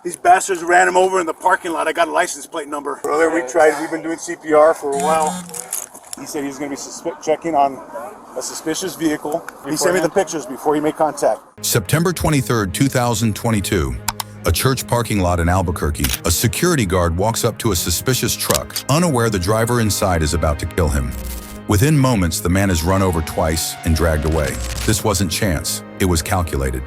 These bastards ran him over in the parking lot. I got a license plate number. Earlier we've been doing CPR for a while. He said he's going to be checking on a suspicious vehicle. He sent me the pictures before he made contact. September 23rd, 2022. A church parking lot in Albuquerque. A security guard walks up to a suspicious truck, unaware the driver inside is about to kill him. Within moments, the man is run over twice and dragged away. This wasn't chance, it was calculated.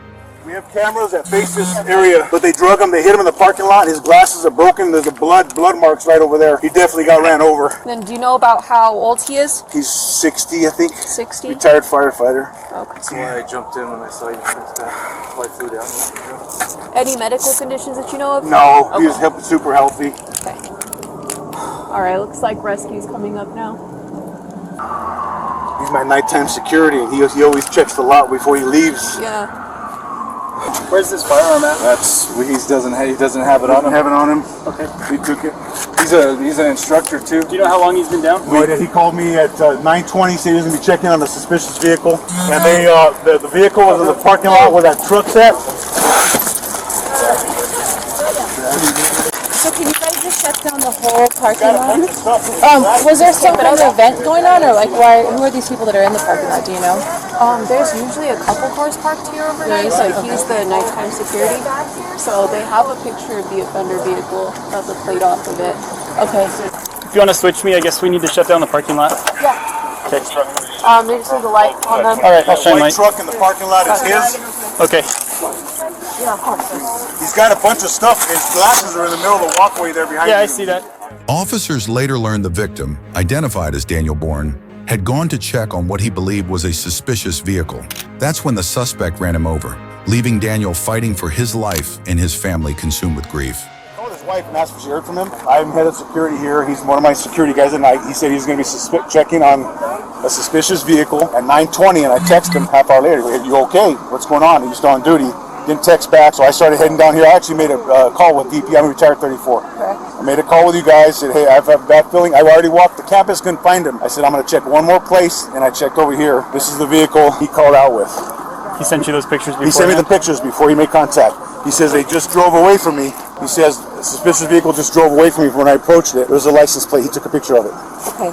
We have cameras that face this area, but they drug him, they hit him in the parking lot, his glasses are broken, there's a blood marks right over there. He definitely got ran over. Then do you know about how old he is? He's 60, I think. 60? Retired firefighter. Okay. That's why I jumped in when I saw you. I flew down. Any medical conditions that you know of? No, okay. He was super healthy. Okay. All right, looks like rescue's coming up now. He's my nighttime security, and he always checks the lot before he leaves. Yeah. Where's this firearm at? He doesn't have it on him. Have it on him. Okay. He took it. He's an instructor too. Do you know how long he's been down? He called me at 9:20, said he was going to be checking on a suspicious vehicle. And the vehicle was in the parking lot where that truck's at. So can you guys just shut down the whole parking lot? Was there some kind of event going on, or like who are these people that are in the parking lot? Do you know? There's usually a couple cars parked here overnight, so he's the nighttime security guy. So they have a picture of the offender vehicle, of the plate off of it. Okay. If you want to switch me, I guess we need to shut down the parking lot. Yeah. Okay. They just need the light on them. All right, I'll shine The light. truck in the parking lot is his. Okay. Yeah, of course. He's got a bunch of stuff. His glasses are in the middle of the walkway there behind Yeah, you. I see that. Officers later learned the victim, identified as Daniel Bourne, had gone to check on what he believed was a suspicious vehicle. That's when the suspect ran him over, leaving Daniel fighting for his life and his family consumed with grief. I called his wife and asked if she heard from him. I'm head of security here. He's one of my security guys at night. He said he's going to be checking on a suspicious vehicle at 9:20, and I texted him half hour later. Hey, you okay? What's going on? He's still on duty. Didn't text back, so I started heading down here. I actually made a call with DP. I'm retired 34. Okay. I made a call with you guys. Said, hey, I have a bad feeling. I already walked the campus, couldn't find him. I said, I'm going to check one more place, and I checked over here. This is the vehicle he called out with. He sent you those pictures before? He sent me the pictures before he made contact. He says they just drove away from me. He says a suspicious vehicle just drove away from me when I approached it. There was a license plate. He took a picture of it. Okay.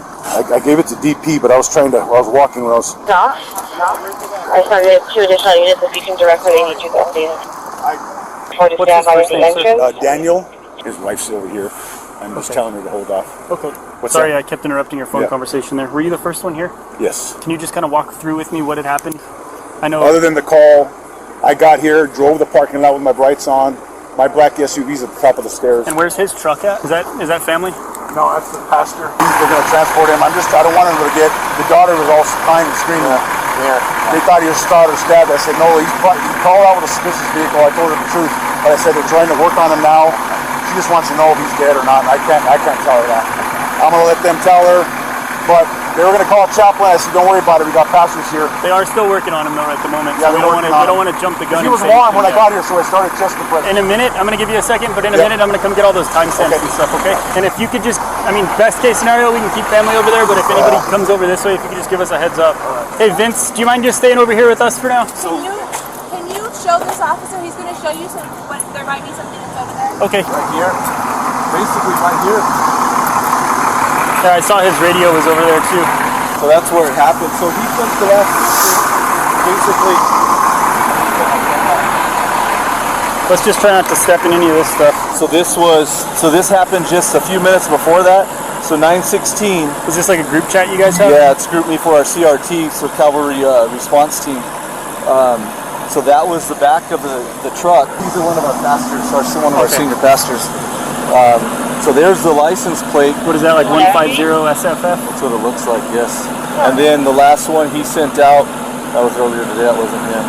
I gave it to DP, but I was walking when I was... No. I targeted 2 additional units if you can direct where they need you updated. What's his first name, sir? Daniel. His wife's over here. I'm just telling her to hold off. Okay. Sorry, I kept interrupting your phone conversation there. Were you the first one here? Yes. Can you just kind of walk through with me what had happened? I know. Other than the call, I got here, drove the parking lot with my brights on. My black SUV's at the top of the stairs. And where's his truck at? Is that family? No, that's the pastor. They're going to transport him. I don't want him to get... The daughter was all crying and screaming. Yeah. They thought he was shot or stabbed. I said, no, he called out with a suspicious vehicle. I told her the truth. But I said, they're trying to work on him now. She just wants to know if he's dead or not. And I can't tell her that. I'm going to let them tell her. But they were going to call Chaplain. I said, don't worry about it. We got pastors here. They are still working on him though at the moment. Yeah, so we don't want to jump the gun. He was warm when I got here, so I started just the press. In a minute, I'm going to give you a second, but in a minute, I'm going to come get all those timestamps and stuff, okay? And if you could just, best case scenario, we can keep family over there, but if anybody comes over this way, if you could just give us a heads up. Hey, Vince, do you mind just staying over here with us for now? Can you show this officer? He's going to show you there might be something that's over there. Okay. Right here. Basically right here. Yeah, I saw his radio was over there too. So that's where it happened. So he took the left, basically. Let's just try not to step in any of this stuff. So this happened just a few minutes before that. So 9:16. Is this like a group chat you guys have? Yeah, it's GroupMe for our CRT, so Cavalry Response Team. So that was the back of the truck. These are one of our pastors, one of our senior pastors. So there's the license plate. What is that, like 150 SFF? That's what it looks like, yes. And then the last one he sent out, that was earlier today, that wasn't him.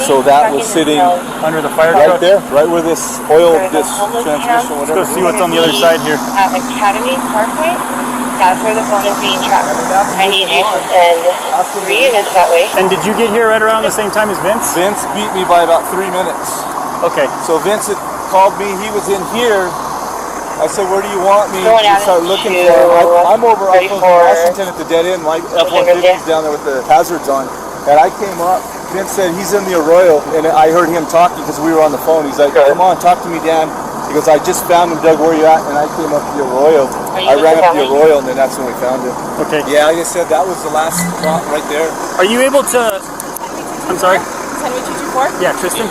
So that was sitting under the fire right truck? there, right where this oil, this transmission, whatever. Let's go see what's on the other side here. At Academy Parkway, that's where the phone is being tracked. I need you to send 3 units that way. And did you get here right around the same time as Vince? Vince beat me by about 3 minutes. Okay. So Vince had called me, he was in here. I said, where do you want me? Going to start looking for him. I'm over off of 34. Washington at the dead end, like F-150's down there with the hazards on. And I came up Vince said he's in the Arroyo, and I heard him talking because we were on the phone. He's like, come on, talk to me, Dan. He goes, I just found him, Doug, where you at? And I came up the Arroyo. I ran up the Arroyo, and then that's when we found him. Okay. Yeah, like I said, that was the last spot right there. Are you able to... I'm sorry? 10224? Yeah, Tristan?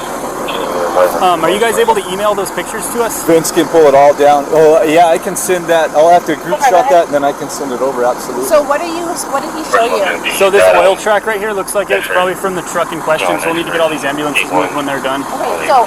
Are you guys able to email those pictures to us? Vince can pull it all down. Oh, yeah, I can send that. I'll have to group shot that, and then I can send it over, absolutely. So what did he show you? So this oil track right here looks like it's probably from the truck in question, so we'll need to get all these ambulances moved when they're done. Okay, so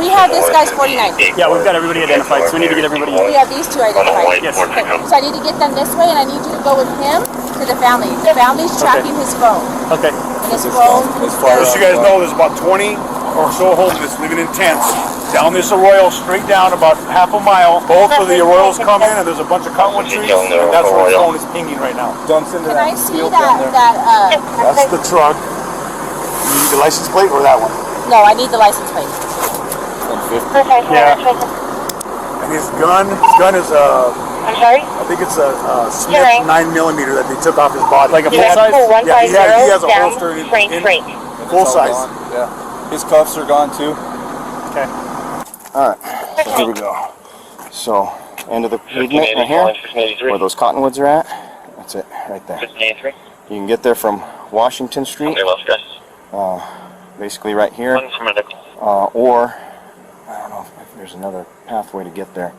we have this guy's 49. Yeah, we've got everybody identified, so we need to get everybody... We have these two identified. Yes. Okay, so I need to get them this way, and I need you to go with him to the family. The family's tracking his phone. Okay. And his phone... Just so you guys know, there's about 20 or so homeless living in tents down this arroyo, straight down about half a mile. Both of the arroyos come in, and there's a bunch of cottonwood trees, and that's where his phone is pinging right now. Don't send it Can I out. see that That's the truck. You need the license plate or that one? No, I need the license plate. Yeah. And his gun is I'm sorry? I think it's a Smith 9mm that they took off his body. Like a full size? Yeah, he has a holster in full It's all size. gone, yeah. His cuffs are gone too. Okay. Alright, so here we go. So, end of the pavement right here, where those cottonwoods are at. That's it, right there. You can get there from Washington Street, basically right here, or, I don't know if there's another pathway to get there.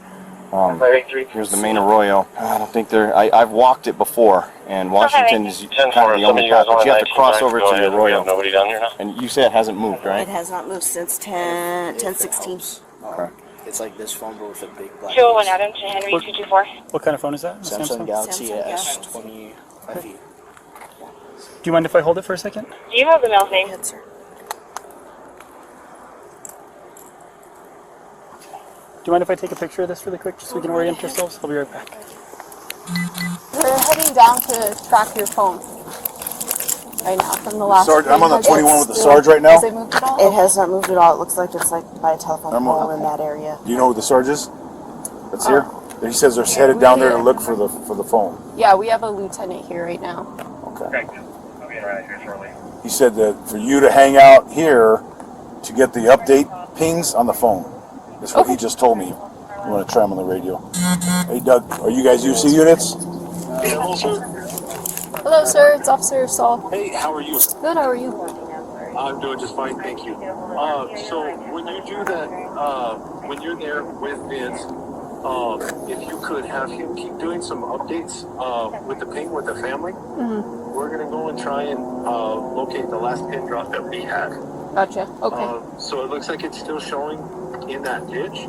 Here's the main arroyo. I don't think I've walked it before, and Washington is kind of the only path, but you have to cross over to the arroyo. Nobody down here now? And you say it hasn't moved, right? It has not moved since 10/16. Okay. It's like this phone booth with a big black. 201 Adam to Henry 224. What kind of phone is that? Samsung Galaxy Samsung S20 5e. Do you mind if I hold it for a second? Do you have the mail's name? Yes, sir. Do you mind if I take a picture of this really quick, just so we can orient ourselves? I'll be right back. We're heading down to track your phone right now from the last. Sarge, I'm on the thing. 21 with the It's Sarge right now. Has it moved at all? It has not moved at all. It looks like it's like by a telephone I'm pole on. in that area. Do you know who the Sarge is? That's here? He says they're headed down there to look for the phone. Yeah, we have a lieutenant here right now. Okay. I'll be around here shortly. He said that for you to hang out here to get the update pings on the phone. That's what he just told me. You want to try him on the radio. Hey, Doug, are you guys UC units? Hello, sir. Hello, sir. It's Officer Saul. Hey, how are you? Good. How are you? I'm doing just fine, thank you. So when you do that, when you're there with Vince, if you could have him keep doing some updates with the ping with the family, we're gonna go and try and locate the last pin drop that we had. Gotcha. Okay. So it looks like it's still showing in that ditch.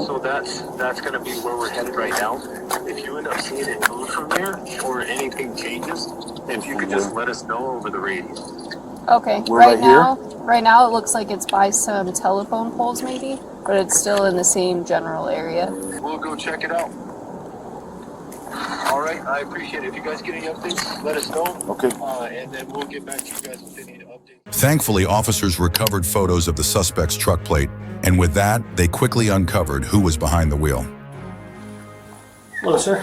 So that's going to be where we're headed right now. If you end up seeing it move from there or anything changes, if you could just let us know over the radio. Okay. We're right here? Right now, it looks like it's by some telephone poles, maybe, but it's still in the same general area. We'll go check it out. All right, I appreciate it. If you guys get any updates, let us know. Okay. And then we'll get back to you guys with any updates. Thankfully, officers recovered photos of the suspect's truck plate, and with that, they quickly uncovered who was behind the wheel. Hello, sir.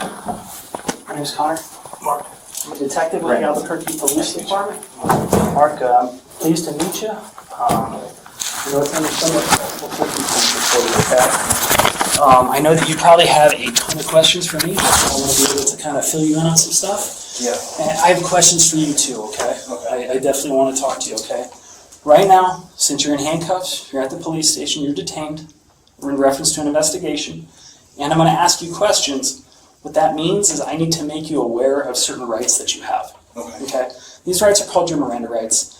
My name is Connor. Mark. I'm a detective with the Albuquerque Police Department. Mark, pleased to meet you. I know that you probably have a ton of questions for me. I want to be able to kind of fill you in on some stuff. Yeah. And I have questions for you too, okay? I definitely want to talk to you, okay? Right now, since you're in handcuffs, you're at the police station, you're detained, we're in reference to an investigation, and I'm going to ask you questions. What that means is I need to make you aware of certain rights that you have. Okay? These rights are called your Miranda rights.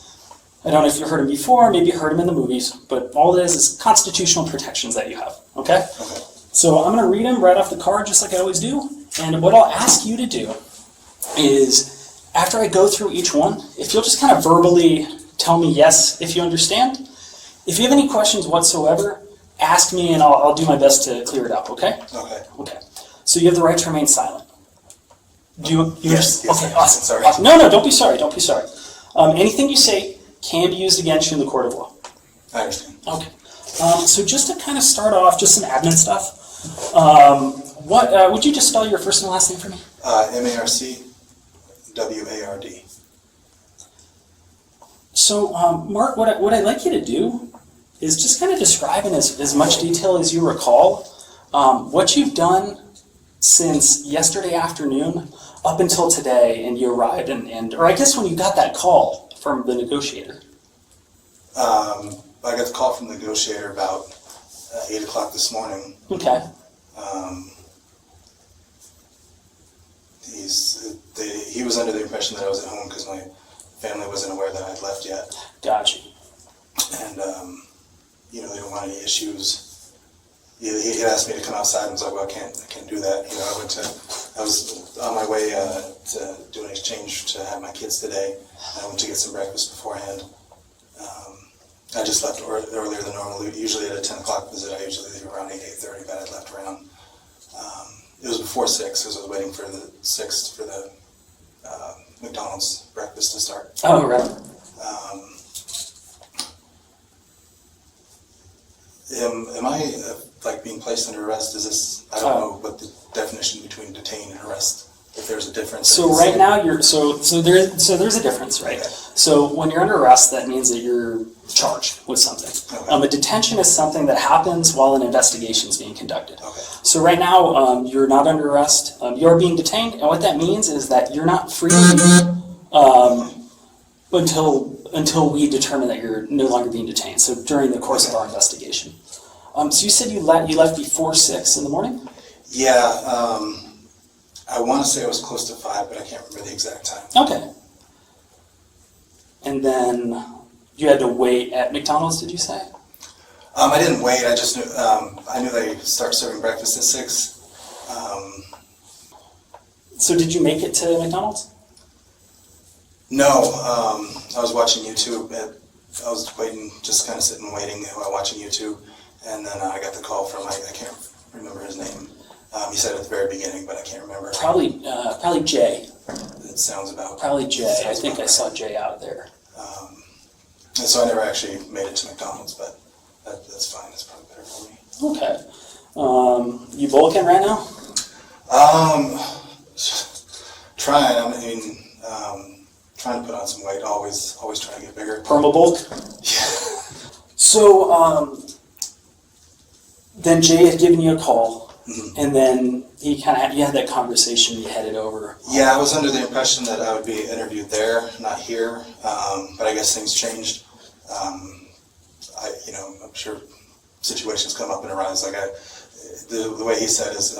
I don't know if you've heard them before, maybe you heard them in the movies, but all it is constitutional protections that you have. Okay? So I'm going to read them right off the card just like I always do, and what I'll ask you to do is, after I go through each one, if you'll just kind of verbally tell me yes if you understand. If you have any questions whatsoever, ask me and I'll do my best to clear it up, okay? Okay. So you have the right to remain silent. Do you Yes, okay, yes, awesome. sorry. Awesome. No, don't be sorry, don't be sorry. Anything you say can be used against you in the court of law. I understand. Okay. So just to kind of start off, just some admin stuff. Would you just spell your first and last name for me? MARCWARD. So, Mark, what I'd like you to do is just kind of describe in as much detail as you recall what you've done since yesterday afternoon up until today, and you arrived, or I guess when you got that call from the negotiator. I got the call from the negotiator about 8 o'clock this morning. Okay. He was under the impression that I was at home because my family wasn't aware that I'd left yet. Gotcha. And, they didn't want any issues. He asked me to come outside and was like, well, I can't do that. I was on my way to do an exchange to have my kids today. I went to get some breakfast beforehand. I just left earlier than normal. Usually at a 10 o'clock visit, I usually leave around 8:30, but I left around. It was before 6 because I was waiting for the 6 for the McDonald's breakfast to start. Oh, right. Am I being placed under arrest? Is this? I don't know what the definition between detain and arrest. If there's a difference. So right now there's a difference, right? Okay. So when you're under arrest, that means that you're charged with something. Okay. A detention is something that happens while an investigation is being conducted. Okay. So right now you're not under arrest. You're being detained, and what that means is that you're not free until we determine that you're no longer being detained. So during the course of our investigation. So you said you left before 6 in the morning? Yeah. I want to say it was close to 5, but I can't remember the exact time. Okay. And then you had to wait at McDonald's, did you say? I didn't wait. I just knew. I knew they start serving breakfast at 6. So did you make it to McDonald's? No. I was watching YouTube. I was waiting, just kind of sitting and waiting while watching YouTube, and then I got the call from I can't remember his name. He said at the very beginning, but I can't remember. Probably Jay. It sounds about. Probably Jay. I think I saw Jay out there. And so I never actually made it to McDonald's, but that's fine. That's probably better for me. Okay. You bulking right now? Trying. I mean, trying to put on some weight. Always trying to get bigger. Perma bulk? Yeah. So then Jay had given you a call. Mm-hmm. And then you had that conversation, you headed over. Yeah, I was under the impression that I would be interviewed there, not here, but I guess things changed. I'm sure situations come up and arise. The way he said is,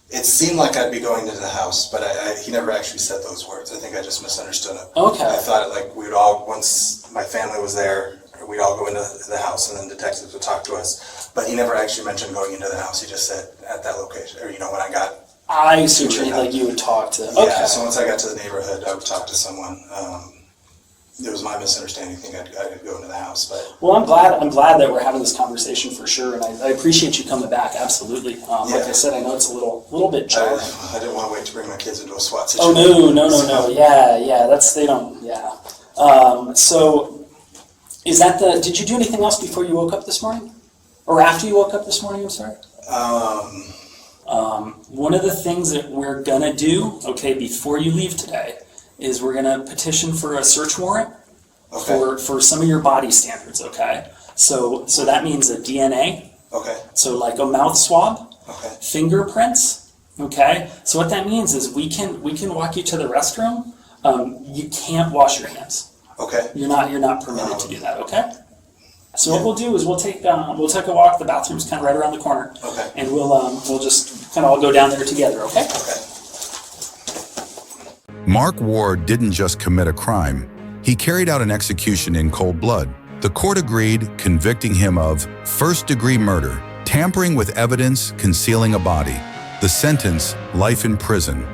it seemed like I'd be going into the house, but he never actually said those words. I think I just misunderstood him. Okay. I thought once my family was there, we'd all go into the house and then detectives would talk to us. But he never actually mentioned going into the house. He just said at that location, or when I got. I see what you mean, like you would talk to. Yeah, okay. So once I got to the neighborhood, I would talk to someone. It was my misunderstanding, thinking I'd go into the house, but. Well, I'm glad that we're having this conversation for sure, and I appreciate you coming back. Absolutely. Like I said, I know it's a little bit jarring. I didn't want to wait to bring my kids into a SWAT situation. Oh no. Yeah. They don't. Yeah. So, did you do anything else before you woke up this morning? Or after you woke up this morning, I'm sorry? One of the things that we're gonna do, before you leave today, is we're gonna petition for a search warrant for some of your body standards, okay? So that means a DNA. Okay. So like a mouth swab. Okay. Fingerprints. Okay. So what that means is we can walk you to the restroom. You can't wash your hands. Okay. You're not permitted to do that, okay? So what we'll do is we'll take a walk. The bathroom's kind of right around the corner. Okay. And we'll just kind of all go down there together. Okay. Okay. Mark Ward didn't just commit a crime. He carried out an execution in cold blood. The court agreed, convicting him of first-degree murder, tampering with evidence, concealing a body. The sentence, life in prison.